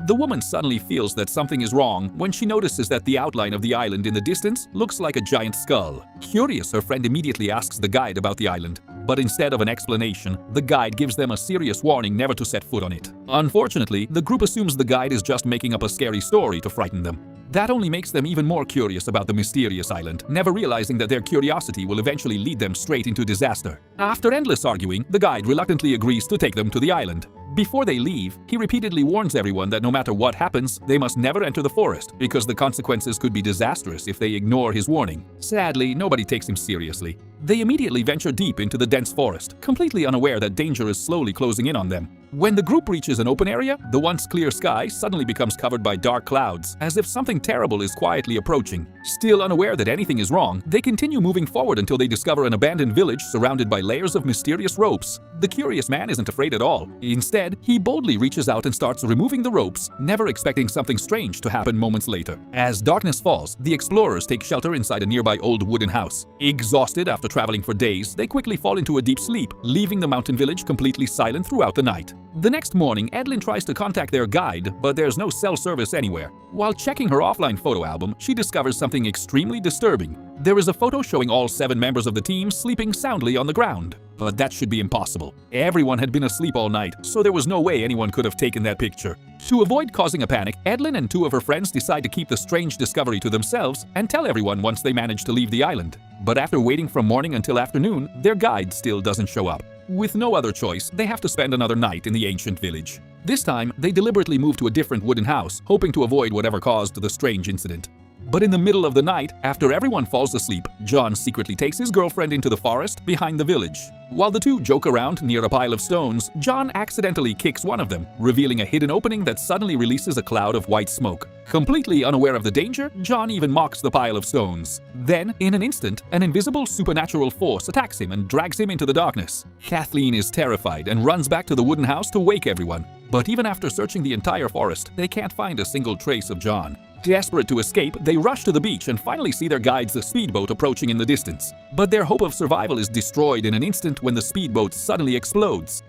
The woman suddenly feels that something is wrong when she notices that the outline of the island in the distance looks like a giant skull. Curious, her friend immediately asks the guide about the island. But instead of an explanation, the guide gives them a serious warning never to set foot on it. Unfortunately, the group assumes the guide is just making up a scary story to frighten them. That only makes them even more curious about the mysterious island, never realizing that their curiosity will eventually lead them straight into disaster. After endless arguing, the guide reluctantly agrees to take them to the island. Before they leave, he repeatedly warns everyone that no matter what happens, they must never enter the forest, because the consequences could be disastrous if they ignore his warning. Sadly, nobody takes him seriously. They immediately venture deep into the dense forest, completely unaware that danger is slowly closing in on them. When the group reaches an open area, the once clear sky suddenly becomes covered by dark clouds, as if something terrible is quietly approaching. Still unaware that anything is wrong, they continue moving forward until they discover an abandoned village surrounded by layers of mysterious ropes. The curious man isn't afraid at all. Instead, he boldly reaches out and starts removing the ropes, never expecting something strange to happen moments later. As darkness falls, the explorers take shelter inside a nearby old wooden house. Exhausted after traveling for days, they quickly fall into a deep sleep, leaving the mountain village completely silent throughout the night. The next morning, Edelyn tries to contact their guide, but there's no cell service anywhere. While checking her offline photo album, she discovers something extremely disturbing. There is a photo showing all 7 members of the team sleeping soundly on the ground. But that should be impossible. Everyone had been asleep all night, so there was no way anyone could have taken that picture. To avoid causing a panic, Edelyn and 2 of her friends decide to keep the strange discovery to themselves and tell everyone once they manage to leave the island. But after waiting from morning until afternoon, their guide still doesn't show up. With no other choice, they have to spend another night in the ancient village. This time, they deliberately move to a different wooden house, hoping to avoid whatever caused the strange incident. But in the middle of the night, after everyone falls asleep, John secretly takes his girlfriend into the forest behind the village. While the two joke around near a pile of stones, John accidentally kicks one of them, revealing a hidden opening that suddenly releases a cloud of white smoke. Completely unaware of the danger, John even mocks the pile of stones. Then, in an instant, an invisible supernatural force attacks him and drags him into the darkness. Kathleen is terrified and runs back to the wooden house to wake everyone. But even after searching the entire forest, they can't find a single trace of John. Desperate to escape, they rush to the beach and finally see their guide's speedboat approaching in the distance. But their hope of survival is destroyed in an instant when the speedboat suddenly explodes.